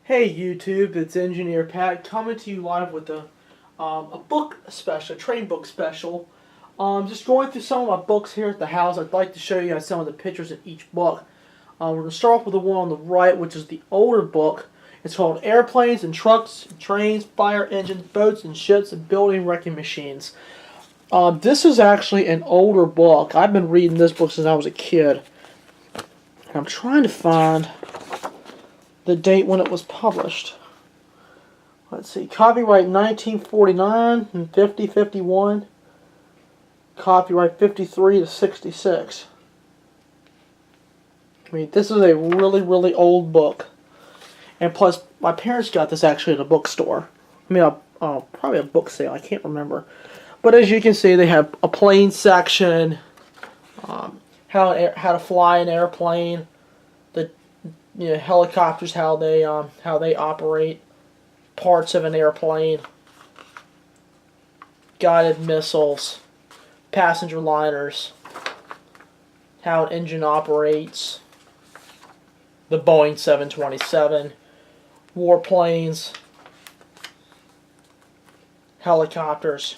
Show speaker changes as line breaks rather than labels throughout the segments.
Hey YouTube, it's Engineer Pat coming to you live with a book special, a train book special. Just going through some of my books here at the house. I'd like to show you guys some of the pictures in each book. We're going to start off with the one on the right, which is the older book. It's called Airplanes and Trucks, and Trains, Fire Engines, Boats and Ships, and Building Wrecking Machines. This is actually an older book. I've been reading this book since I was a kid. And I'm trying to find the date when it was published. Let's see, copyright 1949 and 50-51. Copyright 53 to 66. I mean, this is a really, really old book. And plus, my parents got this actually at a bookstore. I mean, probably a book sale, I can't remember. But as you can see, they have a plane section, how to fly an airplane, helicopters, how they operate, parts of an airplane, guided missiles, passenger liners, how an engine operates, the Boeing 727, warplanes, helicopters,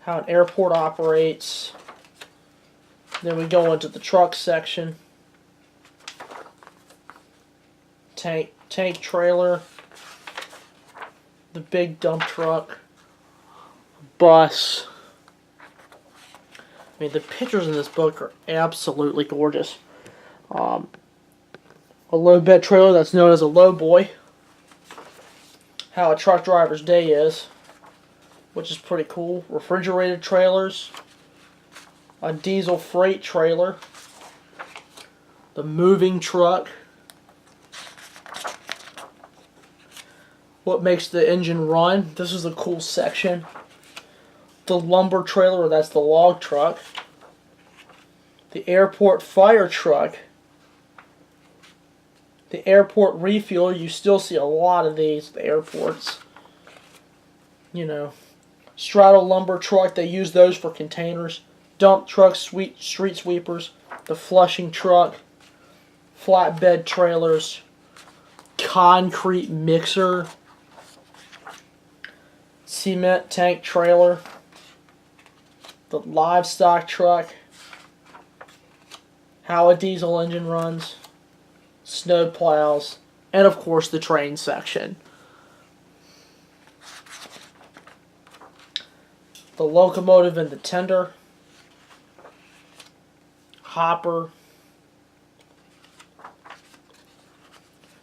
how an airport operates. Then we go into the truck section. Tank trailer, the big dump truck, bus. I mean, the pictures in this book are absolutely gorgeous. A low bed trailer that's known as a low boy. How a truck driver's day is, which is pretty cool. Refrigerated trailers, a diesel freight trailer, the moving truck. What makes the engine run? This is a cool section. The lumber trailer, that's the log truck. The airport fire truck. The airport refueler, you still see a lot of these at the airports. You know, straddle lumber truck, they use those for containers. Dump truck, street sweepers. The flushing truck. Flatbed trailers. Concrete mixer. Cement tank trailer, the livestock truck, how a diesel engine runs, snow plows, and of course the train section. The locomotive and the tender, hopper,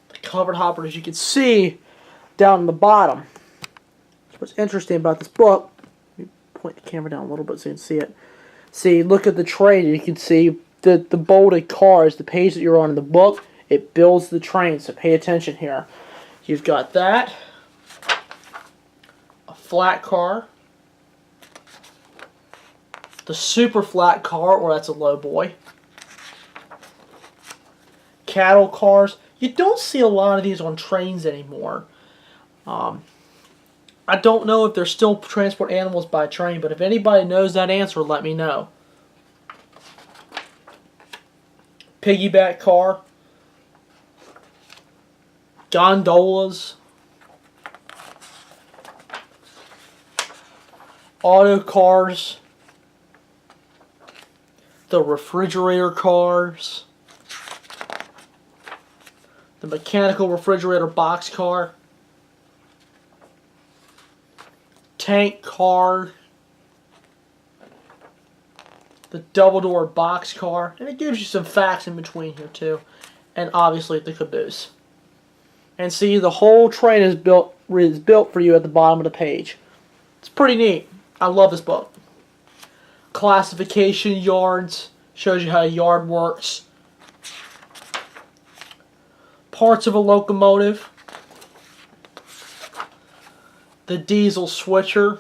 the covered hopper, as you can see down in the bottom. What's interesting about this book, let me point the camera down a little bit so you can see it. See, look at the train, and you can see the bolded cars, the page that you're on in the book, it builds the train, so pay attention here. You've got that, a flat car, the super flat car, or that's a low boy, cattle cars. You don't see a lot of these on trains anymore. I don't know if they're still transport animals by train, but if anybody knows that answer, let me know. Piggyback car. Gondolas. Auto cars. The refrigerator cars. The mechanical refrigerator box car. Tank car, the double door box car, and it gives you some facts in between here too, and obviously the caboose. And see, the whole train is built for you at the bottom of the page. It's pretty neat. I love this book. Classification yards, shows you how a yard works. Parts of a locomotive. The diesel switcher.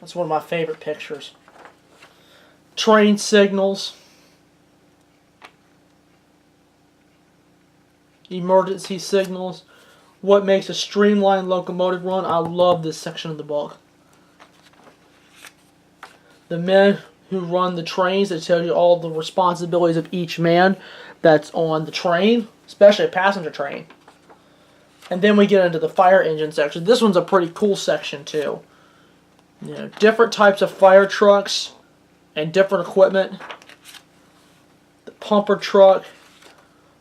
That's one of my favorite pictures. Train signals. Emergency signals. What makes a streamlined locomotive run? I love this section of the book. The men who run the trains, that tell you all the responsibilities of each man that's on the train. especially a passenger train. And then we get into the fire engine section. This one's a pretty cool section too. You know, different types of fire trucks and different equipment. The pumper truck,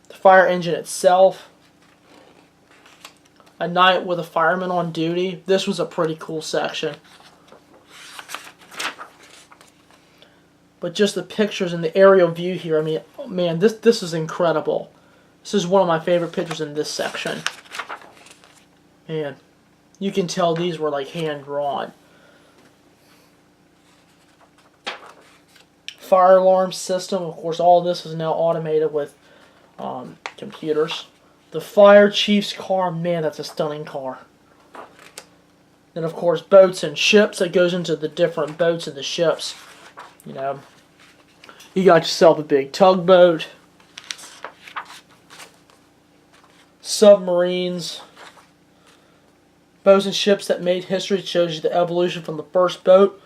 the fire engine itself. A night with a fireman on duty. This was a pretty cool section. But just the pictures and the aerial view here, I mean, man, this is incredible. This is one of my favorite pictures in this section. Man, you can tell these were like hand drawn. Fire alarm system, of course, all this is now automated with computers. The fire chief's car, man, that's a stunning car. Then, of course, boats and ships. That goes into the different boats and the ships. You know, you got yourself a big tugboat, submarines, boats and ships that made history. It shows you the evolution from the first boat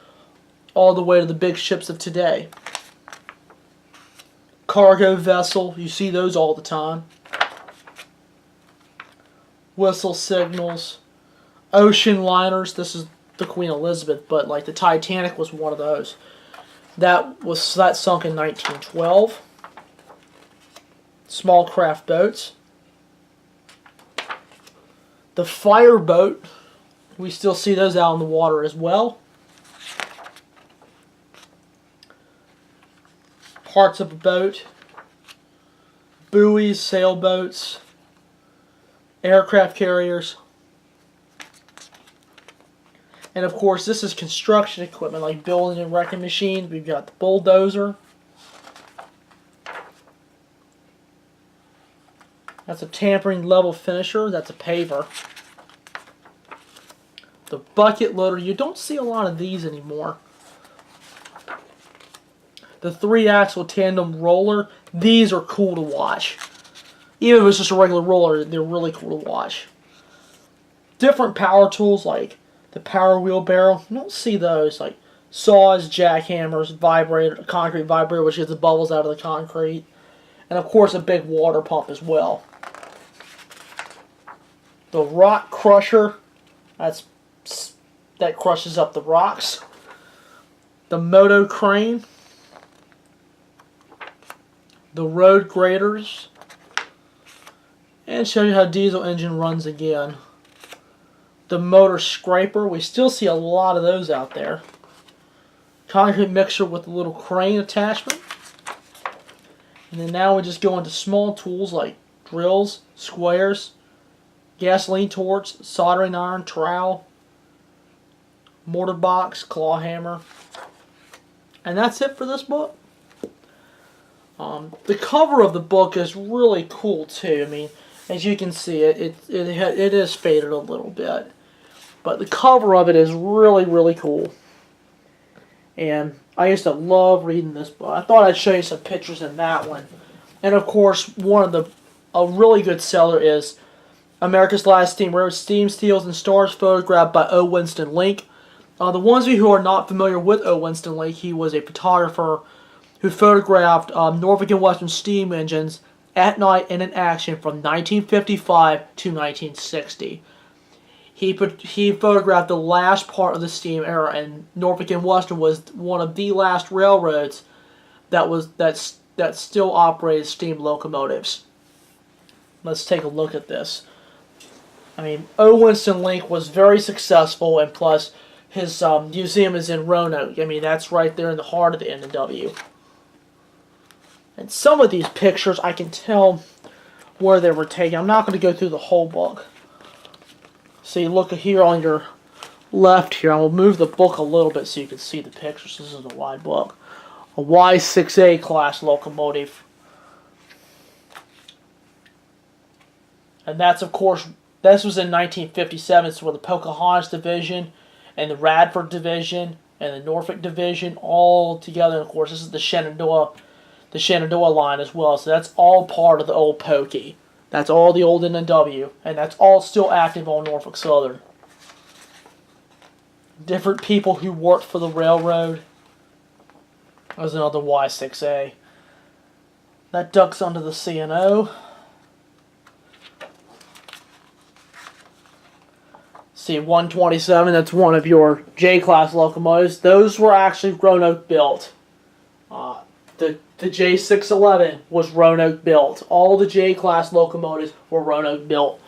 all the way to the big ships of today. Cargo vessel, you see those all the time. Whistle signals. Ocean liners, this is the Queen Elizabeth, but like the Titanic was one of those. That sunk in 1912. Small craft boats. The fireboat, we still see those out in the water as well. Parts of a boat. Buoys, sailboats, aircraft carriers. And of course, this is construction equipment like building and wrecking machines. We've got the bulldozer. That's a tampering level finisher. That's a paver. The bucket loader. You don't see a lot of these anymore. The 3-axle tandem roller. These are cool to watch. Even if it's just a regular roller, they're really cool to watch. Different power tools like the power wheelbarrow. You don't see those like saws, jackhammers, vibrator, concrete vibrator, which gets the bubbles out of the concrete. And of course a big water pump as well. The rock crusher, that crushes up the rocks. The moto crane. The road graders. And show you how diesel engine runs again. The motor scraper, we still see a lot of those out there. Concrete mixer with a little crane attachment. And then now we just go into small tools like drills, squares, gasoline torch, soldering iron, trowel, mortar box, claw hammer. And that's it for this book. The cover of the book is really cool too. I mean, as you can see, it is faded a little bit. But the cover of it is really, really cool. And I used to love reading this book. I thought I'd show you some pictures in that one. And of course, a really good seller is America's Last Steam Railroad, Steam, Steels, and Stars, photographed by O. Winston Link. The ones of you who are not familiar with O. Winston Link, he was a photographer who photographed Norfolk and Western steam engines at night and in action from 1955 to 1960. He photographed the last part of the steam era, and Norfolk and Western was one of the last railroads that still operated steam locomotives. Let's take a look at this. I mean, O. Winston Link was very successful, and plus his museum is in Roanoke. I mean, that's right there in the heart of the N&W. And some of these pictures, I can tell where they were taken. I'm not going to go through the whole book. See, look here on your left here. I will move the book a little bit so you can see the pictures. This is a wide book. A Y6A class locomotive. And that's, of course, this was in 1957. It's where the Pocahontas Division and the Radford Division and the Norfolk Division all together. And of course, this is the Shenandoah line as well. So that's all part of the old Pokey. That's all the old N&W. And that's all still active on Norfolk Southern. Different people who worked for the railroad. There's another Y6A. That ducks under the C&O. See, 127, that's one of your J-Class locomotives. Those were actually Roanoke built. The J611 was Roanoke built. All the J-Class locomotives were Roanoke built.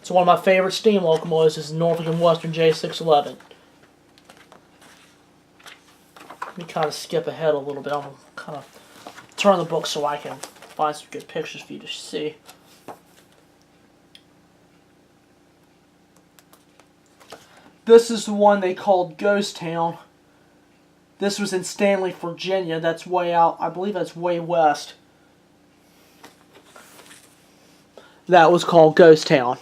It's one of my favorite steam locomotives is the Norfolk and Western J611. Let me kind of skip ahead a little bit. I'm going to kind of turn the book so I can find some good pictures for you to see. This is the one they called Ghost Town. This was in Stanley, Virginia. That's way out. I believe that's way west. That was called Ghost Town.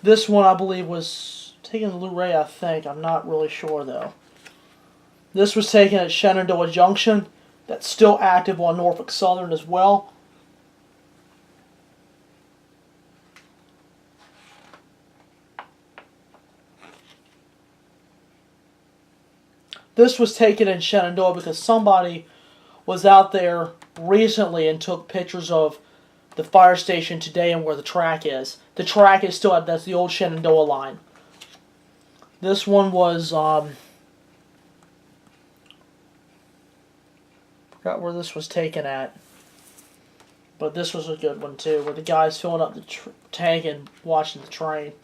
This one, I believe, was taken in Luray, I think. I'm not really sure, though. This was taken at Shenandoah Junction. That's still active on Norfolk Southern as well. This was taken in Shenandoah because somebody was out there recently and took pictures of the fire station today and where the track is. The track is still, that's the old Shenandoah line. This one was, forgot where this was taken at. But this was a good one too, where the guy's filling up the tank and watching the train.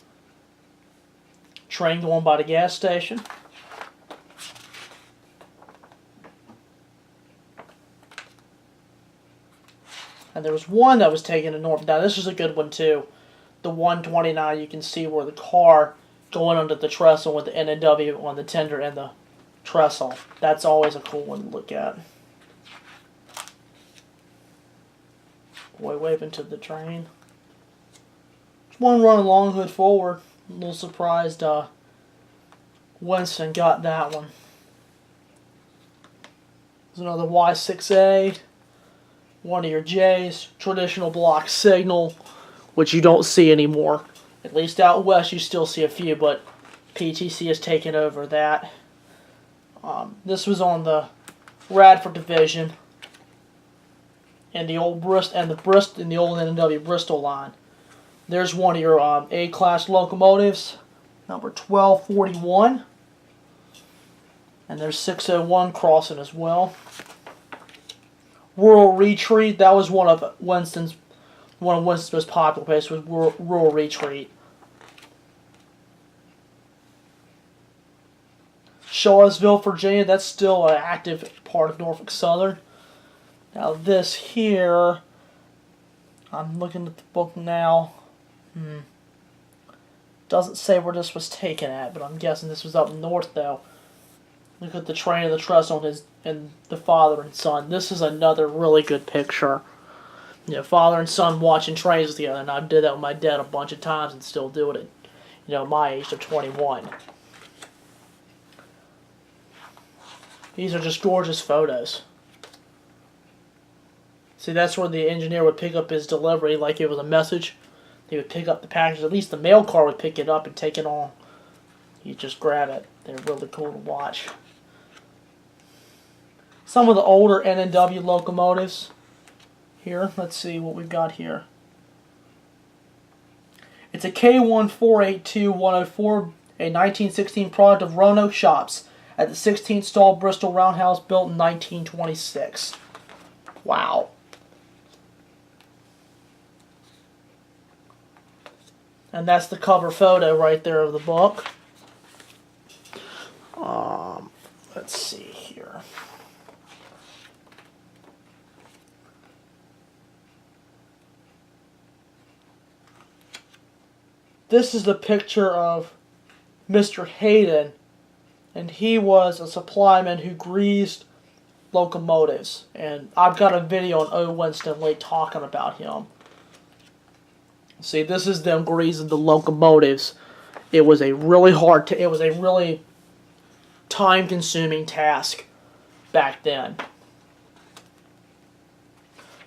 Train going by the gas station. And there was one that was taken to Norfolk. Now this is a good one too. The 129, you can see where the car going under the trestle with the NNW on the tender and the trestle. That's always a cool one to look at. Boy waving to the train. There's one running long hood forward. A little surprised Winston got that one. There's another Y6A. One of your J's, traditional block signal, which you don't see anymore. At least out west you still see a few, but PTC has taken over that. This was on the Radford division and the old Bristol and the old NW Bristol line. There's one of your A-class locomotives, number 1241, and there's 601 crossing as well. Rural Retreat, that was one of Winston's most popular places, was Rural Retreat. Shawsville, Virginia, that's still an active part of Norfolk Southern. Now this here, I'm looking at the book now. Doesn't say where this was taken at, but I'm guessing this was up north though. Look at the train and the trestle and the father and son. This is another really good picture. You know, father and son watching trains together, and I did that with my dad a bunch of times and still do it at, my age of 21. These are just gorgeous photos. See, that's where the engineer would pick up his delivery like it was a message. He would pick up the package. At least the mail car would pick it up and take it on. You just grab it. They're really cool to watch. Some of the older NNW locomotives here. Let's see what we've got here. It's a K1482104, a 1916 product of Roanoke shops at the 16th stall Bristol Roundhouse built in 1926. Wow. And that's the cover photo right there of the book. Let's see here. This is the picture of Mr. Hayden, and he was a supplyman who greased locomotives. And I've got a video on O. Winston Lake talking about him. See, this is them greasing the locomotives. It was a really really time-consuming task back then.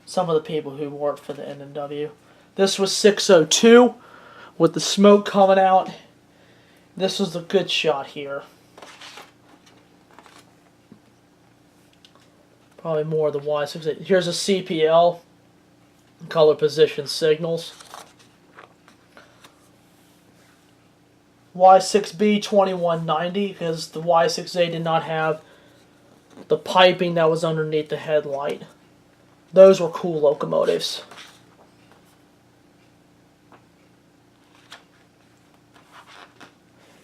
Some of the people who worked for the NNW. This was 602 with the smoke coming out. This was a good shot here. Probably more of the Y6. Here's a CPL. color position signals. Y6B 2190, because the Y6A did not have the piping that was underneath the headlight. Those were cool locomotives.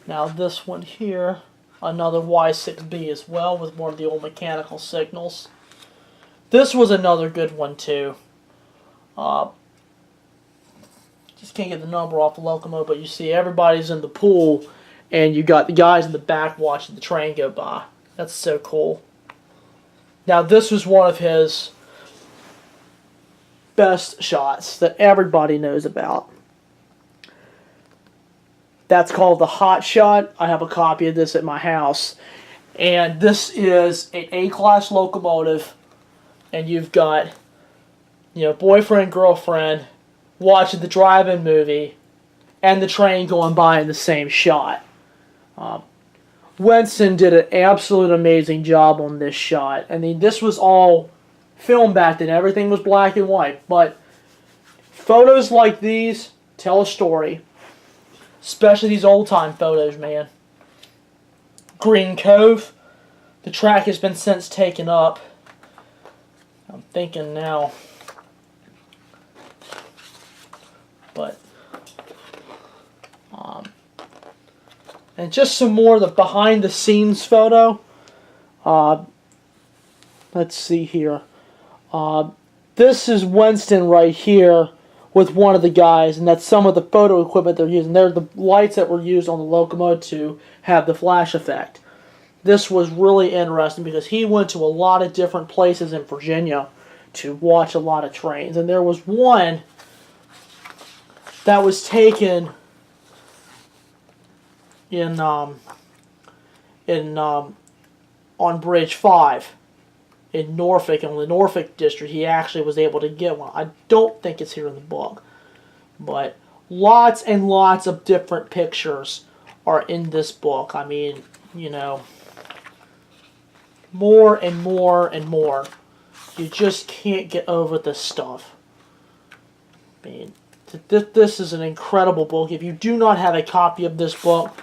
Now this one here, another Y6B as well, with one of the old mechanical signals. This was another good one too. Just can't get the number off the locomotive, but you see everybody's in the pool, and you got the guys in the back watching the train go by. That's so cool. Now this was one of his best shots that everybody knows about. That's called the hot shot. I have a copy of this at my house. And this is an A-class locomotive, and you've got, boyfriend, girlfriend watching the drive-in movie and the train going by in the same shot. Winston did an absolute amazing job on this shot. I mean, this was all filmed back then. Everything was black and white. But photos like these tell a story. Especially these old-time photos, man. Green Cove. The track has been since taken up. I'm thinking now. But, and just some more of the behind-the-scenes photo. Let's see here. This is Winston right here with one of the guys, and that's some of the photo equipment they're using. They're the lights that were used on the locomotive to have the flash effect. This was really interesting because he went to a lot of different places in Virginia to watch a lot of trains. And there was one that was taken on Bridge 5 in Norfolk, in the Norfolk district. He actually was able to get one. I don't think it's here in the book, but lots and lots of different pictures are in this book. I mean, more and more and more. You just can't get over this stuff. I mean, this is an incredible book. If you do not have a copy of this book,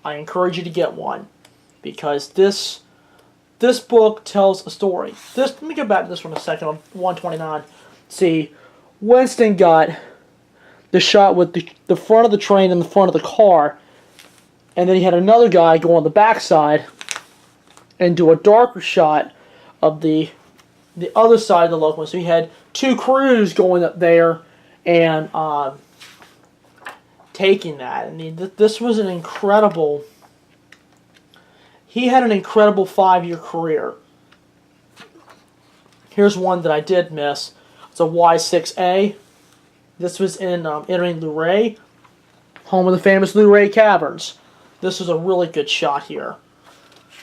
I encourage you to get one, because this book tells a story. Let me go back to this one a second on 129. See, Winston got the shot with the front of the train and the front of the car, and then he had another guy go on the backside and do a darker shot of the other side of the locomotive. So he had two crews going up there and taking that. I mean, this was an incredible... He had an incredible 5-year career. Here's one that I did miss. It's a Y6A. This was entering Luray, home of the famous Luray Caverns. This was a really good shot here.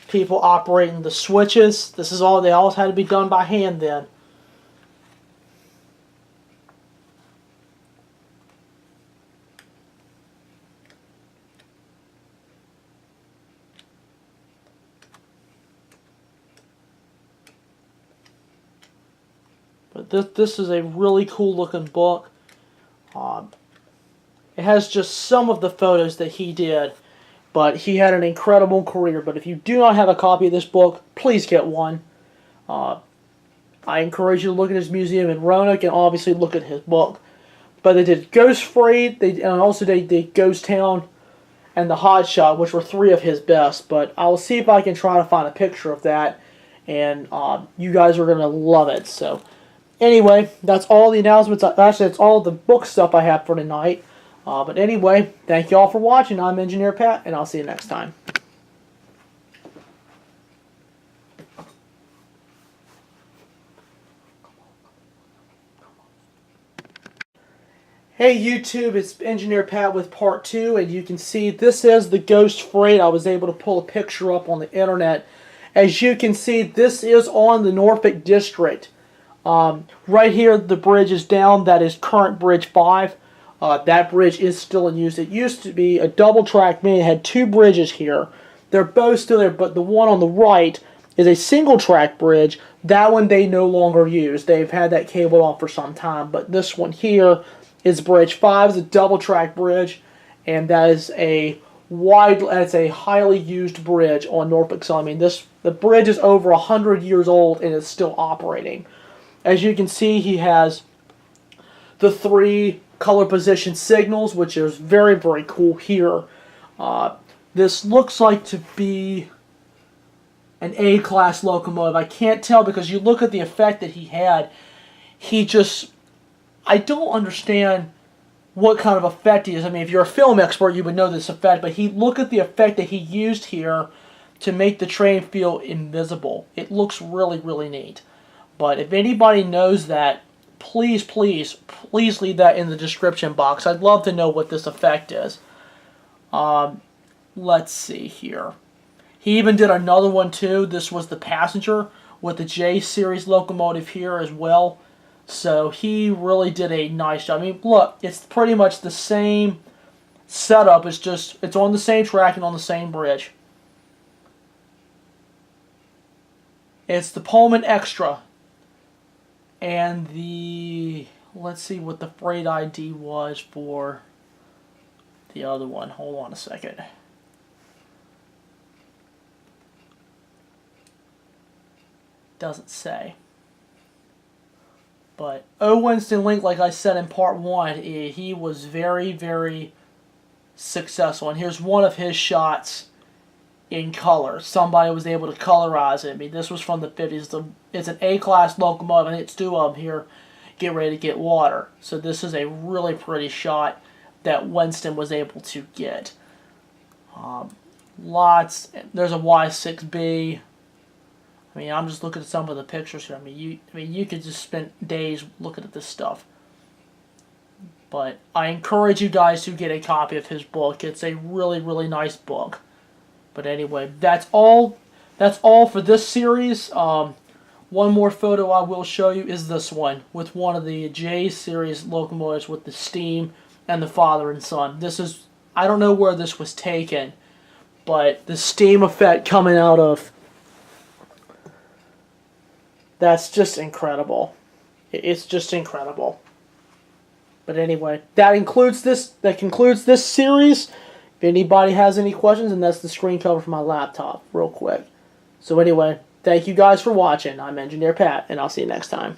People operating the switches. This is all, they all had to be done by hand then. But this is a really cool looking book. It has just some of the photos that he did, but he had an incredible career. But if you do not have a copy of this book, please get one. I encourage you to look at his museum in Roanoke and obviously look at his book. But they did Ghost Freight, and also they did Ghost Town and The Hot Shot, which were 3 of his best. But I will see if I can try to find a picture of that, and you guys are going to love it. So anyway, that's all the announcements. Actually, that's all the book stuff I have for tonight. But anyway, thank you all for watching. I'm Engineer Pat, and I'll see you next time. Hey YouTube, it's Engineer Pat with part 2, and you can see this is the Ghost Freight. I was able to pull a picture up on the internet. As you can see, this is on the Norfolk District. Right here, the bridge is down. That is current Bridge 5. That bridge is still in use. It used to be a double track, meaning it had 2 bridges here. They're both still there, but the one on the right is a single track bridge. That one they no longer use. They've had that cable off for some time. But this one here is bridge 5. It's a double track bridge, and that is it's a highly used bridge on Norfolk Southern. I mean, the bridge is over 100 years old and it's still operating. As you can see, he has the 3 color position signals, which is very, very cool here. This looks like to be an A-class locomotive. I can't tell because you look at the effect that he had. I don't understand what kind of effect he is. I mean, if you're a film expert, you would know this effect, but look at the effect that he used here to make the train feel invisible. It looks really, really neat. But if anybody knows that, please, please, please leave that in the description box. I'd love to know what this effect is. Let's see here. He even did another one too. This was the passenger with the J series locomotive here as well. So he really did a nice job. I mean, look, it's pretty much the same setup. It's on the same track and on the same bridge. It's the Pullman Extra. And let's see what the freight ID was for the other one. Hold on a second. Doesn't say. But O. Winston Link, like I said in part 1, he was very, very successful. And here's one of his shots in color. Somebody was able to colorize it. I mean, this was from the 50s. It's an A-class locomotive, and it's 2 of them here. Get ready to get water. So this is a really pretty shot that Winston was able to get. There's a Y6B. I mean, I'm just looking at some of the pictures here. I mean, you could just spend days looking at this stuff. But I encourage you guys to get a copy of his book. It's a really, really nice book. But anyway, that's all for this series. One more photo I will show you is this one with one of the J series locomotives with the steam and the father and son. I don't know where this was taken, but the steam effect coming out of that's just incredible. It's just incredible. But anyway, that concludes this series. If anybody has any questions, and that's the screen cover for my laptop, real quick. So anyway, thank you guys for watching. I'm Engineer Pat, and I'll see you next time.